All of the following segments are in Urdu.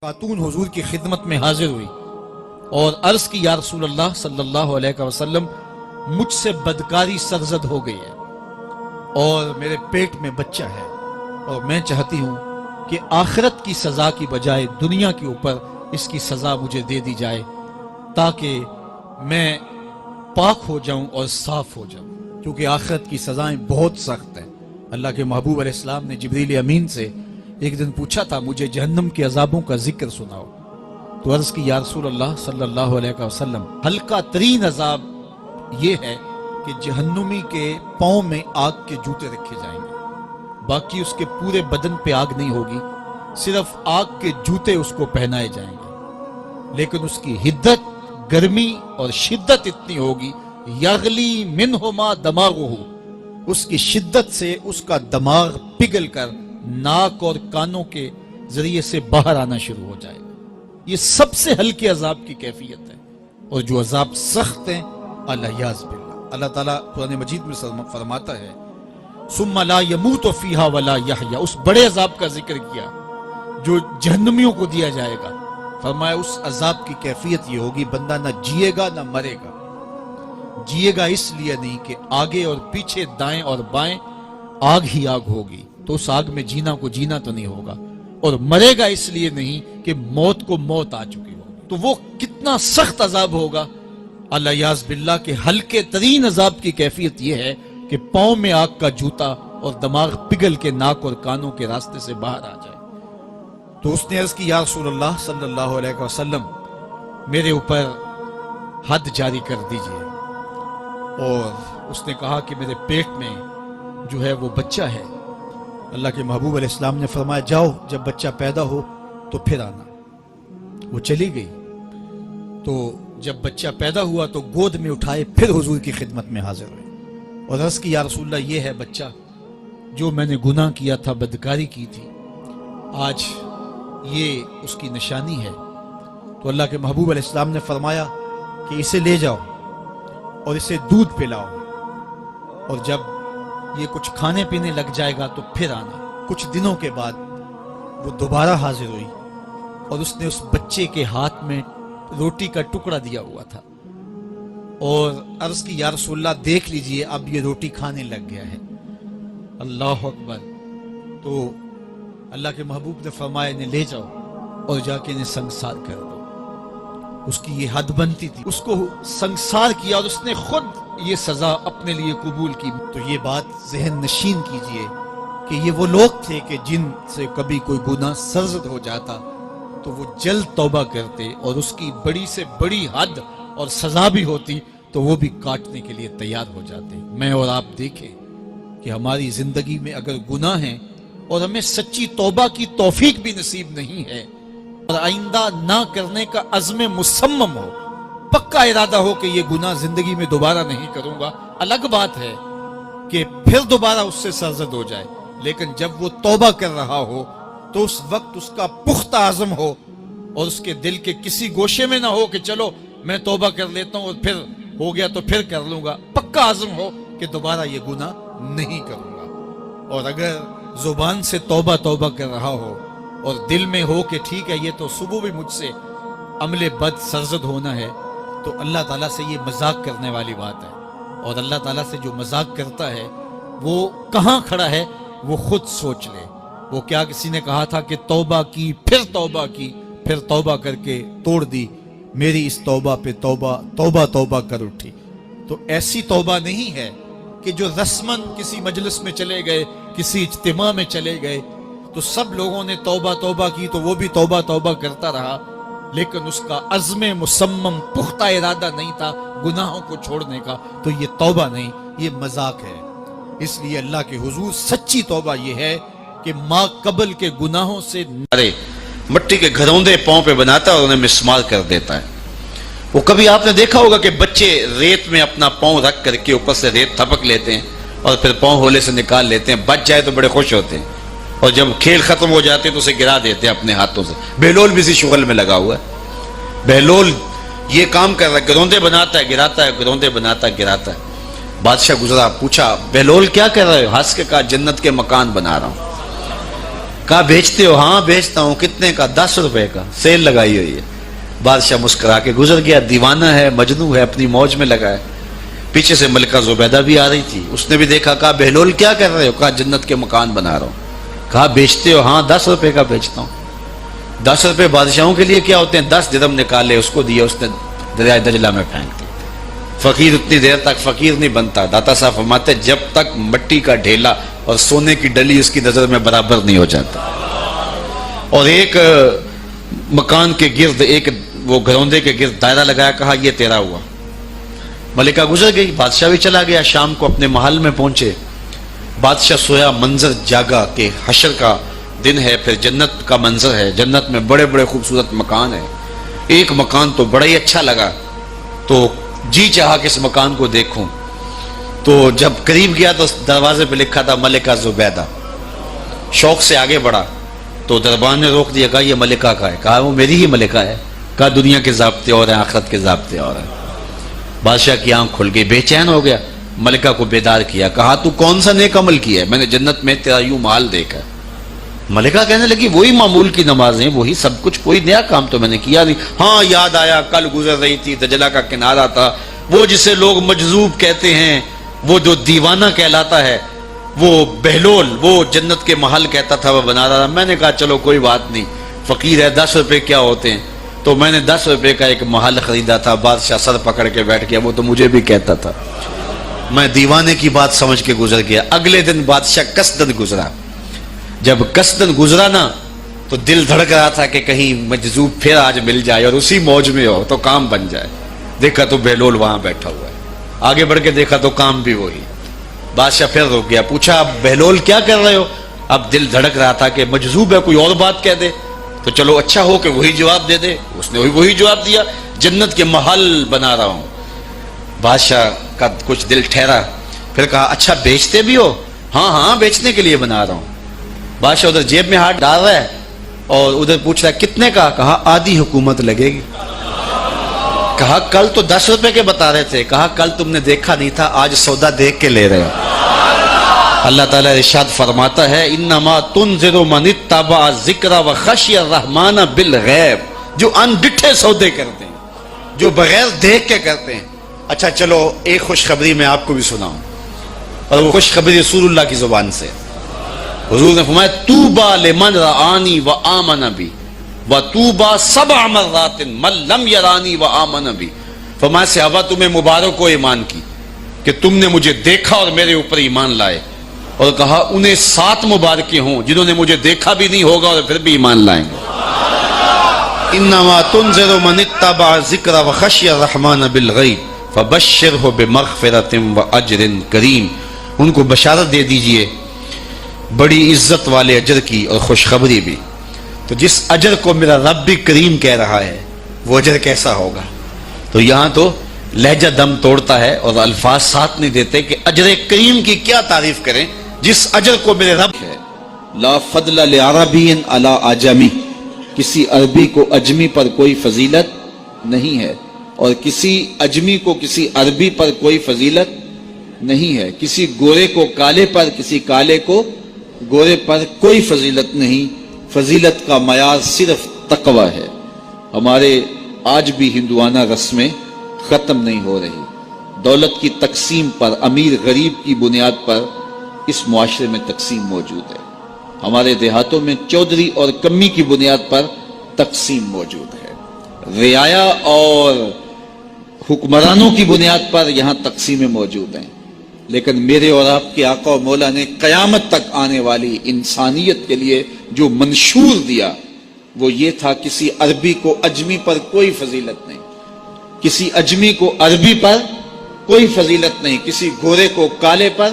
خاتون حضور کی خدمت میں حاضر ہوئی اور عرض کی یا رسول اللہ صلی اللہ علیہ وسلم مجھ سے بدکاری سرزد ہو گئی ہے اور میرے پیٹ میں بچہ ہے اور میں چاہتی ہوں کہ آخرت کی سزا کی بجائے دنیا کے اوپر اس کی سزا مجھے دے دی جائے تاکہ میں پاک ہو جاؤں اور صاف ہو جاؤں، کیونکہ آخرت کی سزائیں بہت سخت ہیں۔ اللہ کے محبوب علیہ السلام نے جبریل امین سے ایک دن پوچھا تھا مجھے جہنم کے عذابوں کا ذکر سناؤ، تو عرض کی یا رسول اللہ صلی اللہ علیہ وسلم ہلکا ترین عذاب یہ ہے کہ جہنمی کے پاؤں میں آگ کے جوتے رکھے جائیں گے، باقی اس کے پورے بدن پہ آگ نہیں ہوگی، صرف آگ کے جوتے اس کو پہنائے جائیں گے، لیکن اس کی حدت، گرمی اور شدت اتنی ہوگی یغلی منہما دماغہ، اس کی شدت سے اس کا دماغ پگھل کر ناک اور کانوں کے ذریعے سے باہر آنا شروع ہو جائے گا۔ یہ سب سے ہلکے عذاب کی کیفیت ہے، اور جو عذاب سخت ہیں الیاذ باللہ، اللہ تعالیٰ قرآن مجید میں فرماتا ہے ثم لا يموت فیہا ولا یحیا، اس بڑے عذاب کا ذکر کیا جو جہنمیوں کو دیا جائے گا، فرمایا اس عذاب کی کیفیت یہ ہوگی بندہ نہ جیے گا نہ مرے گا۔ جیے گا اس لیے نہیں کہ آگے اور پیچھے دائیں اور بائیں آگ ہی آگ ہوگی، تو اس آگ میں جینا کو جینا تو نہیں ہوگا، اور مرے گا اس لیے نہیں کہ موت کو موت آ چکی ہوگی۔ تو وہ کتنا سخت عذاب ہوگا الیاذ باللہ کہ ہلکے ترین عذاب کی کیفیت یہ ہے کہ پاؤں میں آگ کا جوتا اور دماغ پگھل کے ناک اور کانوں کے راستے سے باہر آ جائے۔ تو اس نے عرض کی یا رسول اللہ صلی اللہ علیہ وسلم میرے اوپر حد جاری کر دیجئے، اور اس نے کہا کہ میرے پیٹ میں جو ہے وہ بچہ ہے۔ اللہ کے محبوب علیہ السلام نے فرمایا جاؤ جب بچہ پیدا ہو تو پھر آنا۔ وہ چلی گئی، تو جب بچہ پیدا ہوا تو گود میں اٹھائے پھر حضور کی خدمت میں حاضر ہوئے اور عرض کی یا رسول اللہ یہ ہے بچہ جو میں نے گناہ کیا تھا، بدکاری کی تھی، آج یہ اس کی نشانی ہے۔ تو اللہ کے محبوب علیہ السلام نے فرمایا کہ اسے لے جاؤ اور اسے دودھ پلاؤ، اور جب یہ کچھ کھانے پینے لگ جائے گا تو پھر آنا۔ کچھ دنوں کے بعد وہ دوبارہ حاضر ہوئی اور اس نے اس بچے کے ہاتھ میں روٹی کا ٹکڑا دیا ہوا تھا، اور عرض کی یا رسول اللہ دیکھ لیجئے اب یہ روٹی کھانے لگ گیا ہے۔ اللہ اکبر۔ تو اللہ کے محبوب نے فرمایا انہیں لے جاؤ اور جا کے انہیں سنگسار کر دو۔ اس کی یہ حد بنتی تھی، اس کو سنگسار کیا اور اس نے خود یہ سزا اپنے لیے قبول کی۔ تو یہ بات ذہن نشین کیجئے کہ یہ وہ لوگ تھے کہ جن سے کبھی کوئی گناہ سرزد ہو جاتا تو وہ جلد توبہ کرتے، اور اس کی بڑی سے بڑی حد اور سزا بھی ہوتی تو وہ بھی کاٹنے کے لیے تیار ہو جاتے۔ میں اور آپ دیکھیں کہ ہماری زندگی میں اگر گناہ ہیں اور ہمیں سچی توبہ کی توفیق بھی نصیب نہیں ہے اور آئندہ نہ کرنے کا عزم مصمم ہو، پکا ارادہ ہو کہ یہ گناہ زندگی میں دوبارہ نہیں کروں گا، الگ بات ہے کہ پھر دوبارہ اس سے سرزد ہو جائے، لیکن جب وہ توبہ کر رہا ہو تو اس وقت اس کا پختہ عزم ہو اور اس کے دل کے کسی گوشے میں نہ ہو کہ چلو میں توبہ کر لیتا ہوں اور پھر ہو گیا تو پھر کر لوں گا، پکا عزم ہو کہ دوبارہ یہ گناہ نہیں کروں گا۔ اور اگر زبان سے توبہ توبہ کر رہا ہو اور دل میں ہو کہ ٹھیک ہے یہ تو صبح بھی مجھ سے عمل بد سرزد ہونا ہے، تو اللہ تعالیٰ سے یہ مذاق کرنے والی بات ہے، اور اللہ تعالیٰ سے جو مذاق کرتا ہے وہ کہاں کھڑا ہے وہ خود سوچ لے۔ وہ کیا کسی نے کہا تھا کہ توبہ کی پھر توبہ کر کے توڑ دی، میری اس توبہ پہ توبہ توبہ توبہ کر اٹھی۔ تو ایسی توبہ نہیں ہے کہ جو رسماً کسی مجلس میں چلے گئے، کسی اجتماع میں چلے گئے تو سب لوگوں نے توبہ توبہ کی تو وہ بھی توبہ توبہ کرتا رہا، لیکن اس کا عزم مصمم پختہ ارادہ نہیں تھا گناہوں کو چھوڑنے کا، تو یہ توبہ نہیں، یہ مذاق ہے۔ اس لیے اللہ کے حضور سچی توبہ یہ ہے کہ ماں قبل کے گناہوں سے مٹی کے گھروندے پاؤں پہ بناتا ہے اور انہیں مسمار کر دیتا ہے۔ وہ کبھی آپ نے دیکھا ہوگا کہ بچے ریت میں اپنا پاؤں رکھ کر کے اوپر سے ریت تھپک لیتے ہیں اور پھر پاؤں ہولے سے نکال لیتے ہیں، بچ جائے تو بڑے خوش ہوتے ہیں، اور جب کھیل ختم ہو جاتے ہیں تو اسے گرا دیتے ہیں اپنے ہاتھوں سے۔ بہلول بھی اسی شغل میں لگا ہوا ہے، بہلول یہ کام کر رہا ہے، گروندے بناتا ہے گراتا ہے، گروندے بناتا ہے گراتا ہے۔ بادشاہ گزرا، پوچھا بہلول کیا کر رہے ہو؟ ہنس کے کہا جنت کے مکان بنا رہا ہوں۔ کہا بیچتے ہو؟ ہاں بیچتا ہوں. کتنے کا؟ 10 روپے کا. سیل لگائی ہوئی ہے. بادشاہ مسکرا کے گزر گیا. دیوانہ ہے، مجنوں ہے، اپنی موج میں لگا ہے. پیچھے سے ملکہ زبیدہ بھی آ رہی تھی. اس نے بھی دیکھا. کہا بہلول کیا کر رہے ہو؟ کہا جنت کے مکان بنا رہا ہوں. کہا بیچتے ہو؟ ہاں 10 روپے کا بیچتا ہوں. 10 روپے بادشاہوں کے لیے کیا ہوتے ہیں؟ 10 درہم نکالے، اس کو دیا، اس نے دریائے دجلہ میں پھینک دیا. فقیر اتنی دیر تک فقیر نہیں بنتا. داتا صاحب فرماتے جب تک مٹی کا ڈھیلا اور سونے کی ڈلی اس کی نظر میں برابر نہیں ہو جاتا. اور ایک مکان کے گرد، ایک وہ گھروندے کے گرد دائرہ لگایا. کہا یہ تیرا ہوا. ملکہ گزر گئی. بادشاہ بھی چلا گیا. شام کو اپنے محل میں پہنچے. بادشاہ سویا. منظر جاگا کہ حشر کا دن ہے، پھر جنت کا منظر ہے. جنت میں بڑے بڑے خوبصورت مکان ہیں. ایک مکان تو بڑا ہی اچھا لگا، تو جی چاہا کہ اس مکان کو دیکھوں. تو جب قریب گیا تو دروازے پہ لکھا تھا ملکہ زبیدہ. شوق سے آگے بڑھا تو دربان نے روک دیا. کہا یہ ملکہ کا ہے. کہا وہ میری ہی ملکہ ہے. کہا دنیا کے ضابطے اور ہیں، آخرت کے ضابطے اور ہیں. بادشاہ کی آنکھ کھل گئی، بے چین ہو گیا. ملکہ کو بیدار کیا. کہا تو کون سا نیک عمل کیا ہے؟ میں نے جنت میں تیرا یوں محل دیکھا. ملکہ کہنے لگی وہی معمول کی نمازیں، وہی سب کچھ، کوئی نیا کام تو میں نے کیا نہیں. ہاں یاد آیا کل گزر رہی تھی، دجلہ کا کنارہ تھا، وہ جسے لوگ مجذوب کہتے ہیں، وہ جو دیوانہ کہلاتا ہے، وہ بہلول، وہ جنت کے محل کہتا تھا وہ بنا رہا تھا. میں نے کہا چلو کوئی بات نہیں، فقیر ہے، 10 روپے کیا ہوتے ہیں. تو میں نے 10 روپے کا ایک محل خریدا تھا. بادشاہ سر پکڑ کے بیٹھ گیا. وہ تو مجھے بھی کہتا تھا. میں دیوانے کی بات سمجھ کے گزر گیا. اگلے دن بادشاہ قصدن گزرا. جب قصدن گزرا نا تو دل دھڑک رہا تھا کہ کہیں مجذوب پھر آج مل جائے اور اسی موج میں ہو تو کام بن جائے. دیکھا تو بہلول وہاں بیٹھا ہوا ہے. آگے بڑھ کے دیکھا تو کام بھی وہی. بادشاہ پھر رک گیا. پوچھا اب بہلول کیا کر رہے ہو؟ اب دل دھڑک رہا تھا کہ مجذوب ہے، کوئی اور بات کہہ دے تو چلو اچھا ہو کہ وہی جواب دے دے. اس نے وہی جواب دیا، جنت کے محل بنا رہا ہوں. بادشاہ کا کچھ دل ٹھہرا. پھر کہا اچھا بیچتے بھی ہو؟ ہاں ہاں بیچنے کے لیے بنا رہا ہوں. بادشاہ ادھر جیب میں ہاتھ ڈال رہا ہے اور ادھر پوچھ رہا ہے کتنے کا؟ کہا آدھی حکومت لگے گی. کہا کل تو 10 روپے کے بتا رہے تھے. کہا کل تم نے دیکھا نہیں تھا، آج سودا دیکھ کے لے رہے ہو. اللہ تعالیٰ ارشاد فرماتا ہے انما تنذر من اتبع ذکر وخشی الرحمن بالغیب. جو ان ڈٹھے سودے کرتے ہیں، جو بغیر دیکھ کے کرتے ہیں. اچھا چلو ایک خوشخبری میں آپ کو بھی سناؤں، اور وہ خوشخبری رسول اللہ کی زبان سے. حضور نے فرمایا طوبی لمن رآنی وآمن بی وطوبی 7 مرات من لم یرانی وآمن بی. فرمایا صحابہ تمہیں مبارک ہو ایمان کی کہ تم نے مجھے دیکھا اور میرے اوپر ایمان لائے. اور کہا انہیں 7 مبارکیں ہوں جنہوں نے مجھے دیکھا بھی نہیں ہوگا اور پھر بھی ایمان لائیں گے. انما تنذر من اتبع ذکر وخشی الرحمن بالغیب فبشرہ بمغفرۃ واجر کریم. ان کو بشارت دے دیجئے بڑی عزت والے اجر کی اور خوشخبری بھی. تو جس اجر کو میرا رب بھی کریم کہہ رہا ہے وہ اجر کیسا ہوگا. تو یہاں تو لہجہ دم توڑتا ہے اور الفاظ ساتھ نہیں دیتے کہ اجر کریم کی کیا تعریف کریں جس اجر کو میرے رب ہے. لا فضل لعربی علی اعجمی. کسی عربی کو اجمی پر کوئی فضیلت نہیں ہے اور کسی اجمی کو کسی عربی پر کوئی فضیلت نہیں ہے. کسی گورے کو کالے پر، کسی کالے کو گورے پر کوئی فضیلت نہیں. فضیلت کا معیار صرف تقوی ہے. ہمارے آج بھی ہندوانہ رسمیں ختم نہیں ہو رہی. دولت کی تقسیم پر، امیر غریب کی بنیاد پر اس معاشرے میں تقسیم موجود ہے. ہمارے دیہاتوں میں چودھری اور کمی کی بنیاد پر تقسیم موجود ہے. رعایا اور حکمرانوں کی بنیاد پر یہاں تقسیمیں موجود ہیں. لیکن میرے اور آپ کے آقا و مولا نے قیامت تک آنے والی انسانیت کے لیے جو منشور دیا وہ یہ تھا کسی عربی کو اجمی پر کوئی فضیلت نہیں، کسی اجمی کو عربی پر کوئی فضیلت نہیں، کسی گورے کو کالے پر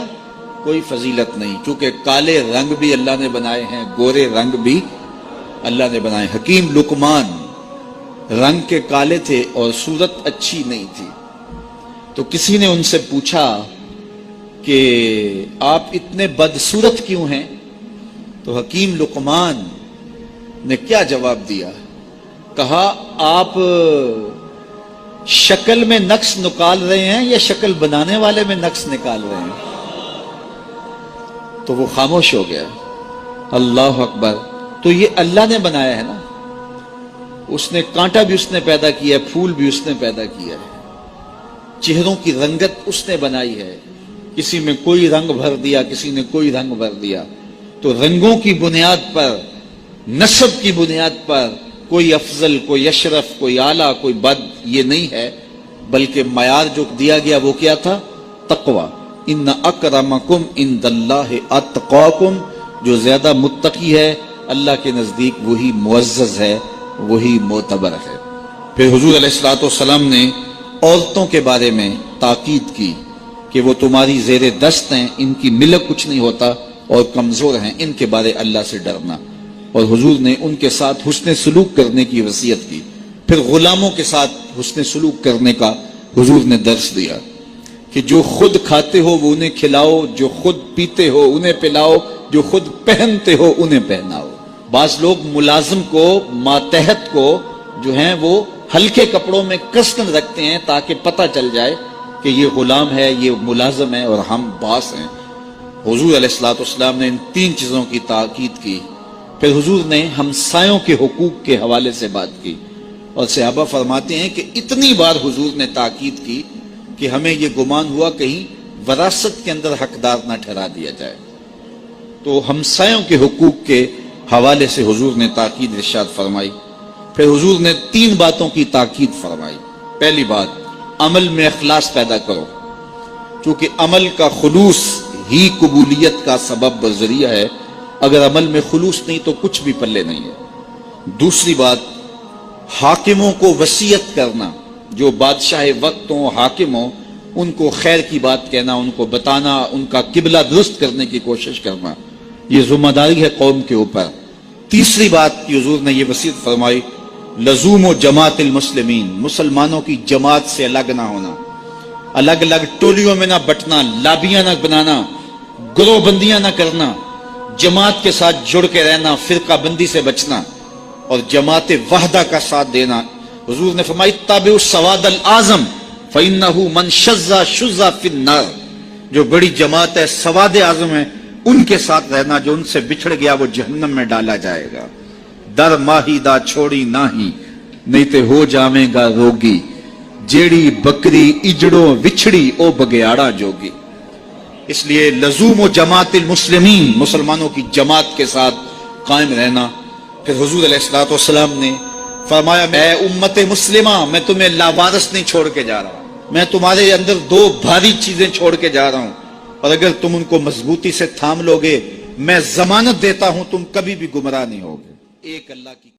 کوئی فضیلت نہیں. کیونکہ کالے رنگ بھی اللہ نے بنائے ہیں، گورے رنگ بھی اللہ نے بنائے. حکیم لقمان رنگ کے کالے تھے اور صورت اچھی نہیں تھی. تو کسی نے ان سے پوچھا کہ آپ اتنے بدصورت کیوں ہیں؟ تو حکیم لقمان نے کیا جواب دیا؟ کہا آپ شکل میں نقص نکال رہے ہیں یا شکل بنانے والے میں نقص نکال رہے ہیں؟ تو وہ خاموش ہو گیا. اللہ اکبر. تو یہ اللہ نے بنایا ہے نا, اس نے کانٹا بھی اس نے پیدا کیا ہے, پھول بھی اس نے پیدا کیا ہے, چہروں کی رنگت اس نے بنائی ہے, کسی میں کوئی رنگ بھر دیا, کسی نے کوئی رنگ بھر دیا. تو رنگوں کی بنیاد پر, نسب کی بنیاد پر کوئی افضل, کوئی اشرف, کوئی اعلیٰ, کوئی بد, یہ نہیں ہے, بلکہ معیار جو دیا گیا وہ کیا تھا؟ تقوی. ان اکرمکم عند اللہ اتقاکم, جو زیادہ متقی ہے اللہ کے نزدیک وہی معزز ہے, وہی معتبر ہے. پھر حضور علیہ الصلوۃ والسلام نے عورتوں کے بارے میں تاکید کی کہ وہ تمہاری زیر دست ہیں, ان کی ملک کچھ نہیں ہوتا اور کمزور ہیں, ان کے بارے اللہ سے ڈرنا. اور حضور نے ان کے ساتھ حسن سلوک کرنے کی وصیت کی. پھر غلاموں کے ساتھ حسن سلوک کرنے کا حضور نے درس دیا کہ جو خود کھاتے ہو وہ انہیں کھلاؤ, جو خود پیتے ہو انہیں پلاؤ, جو خود پہنتے ہو انہیں پہناؤ. بعض لوگ ملازم کو, ماتحت کو جو ہیں وہ ہلکے کپڑوں میں کسن رکھتے ہیں تاکہ پتہ چل جائے کہ یہ غلام ہے, یہ ملازم ہے اور ہم باس ہیں. حضور علیہ الصلوۃ والسلام نے ان 3 چیزوں کی تاکید کی. پھر حضور نے ہمسایوں کے حقوق کے حوالے سے بات کی, اور صحابہ فرماتے ہیں کہ اتنی بار حضور نے تاکید کی کہ ہمیں یہ گمان ہوا کہیں وراثت کے اندر حقدار نہ ٹھہرا دیا جائے. تو ہمسایوں کے حقوق کے حوالے سے حضور نے تاکید ارشاد فرمائی. پھر حضور نے 3 باتوں کی تاکید فرمائی. پہلی بات, عمل میں اخلاص پیدا کرو, چونکہ عمل کا خلوص ہی قبولیت کا سبب و ذریعہ ہے. اگر عمل میں خلوص نہیں تو کچھ بھی پلے نہیں ہے. دوسری بات, حاکموں کو وصیت کرنا, جو بادشاہ وقت ہوں, حاکم ہوں, ان کو خیر کی بات کہنا, ان کو بتانا, ان کا قبلہ درست کرنے کی کوشش کرنا, یہ ذمہ داری ہے قوم کے اوپر. تیسری بات کی حضور نے یہ وصیت فرمائی, لزوم و جماعت المسلمین, مسلمانوں کی جماعت سے الگ نہ ہونا, الگ الگ ٹولیوں میں نہ بٹنا, لابیاں نہ بنانا, گروہ بندیاں نہ کرنا, جماعت کے ساتھ جڑ کے رہنا, فرقہ بندی سے بچنا اور جماعت وحدہ کا ساتھ دینا. حضور نے فرمائی, تابع السواد الاعظم فإنہ من شذ شذ فی النار, جو بڑی جماعت ہے, سواد اعظم ہے, ان کے ساتھ رہنا, جو ان سے بچھڑ گیا وہ جہنم میں ڈالا جائے گا. در ماہی دا چھوڑی ناہی, نہیں تے ہو جاویں گا روگی, جیڑی بکری اجڑوں وچھڑی او بگیاڑا جوگی. اس لیے لزوم و جماعت المسلمین, مسلمانوں کی جماعت کے ساتھ قائم رہنا. پھر حضور علیہ الصلوۃ والسلام نے فرمایا, اے امت مسلمہ, میں تمہیں لاوارث نہیں چھوڑ کے جا رہا, میں تمہارے اندر 2 بھاری چیزیں چھوڑ کے جا رہا ہوں, اور اگر تم ان کو مضبوطی سے تھام لوگے, میں ضمانت دیتا ہوں تم کبھی بھی گمراہ نہیں ہوگے. ایک اللہ کی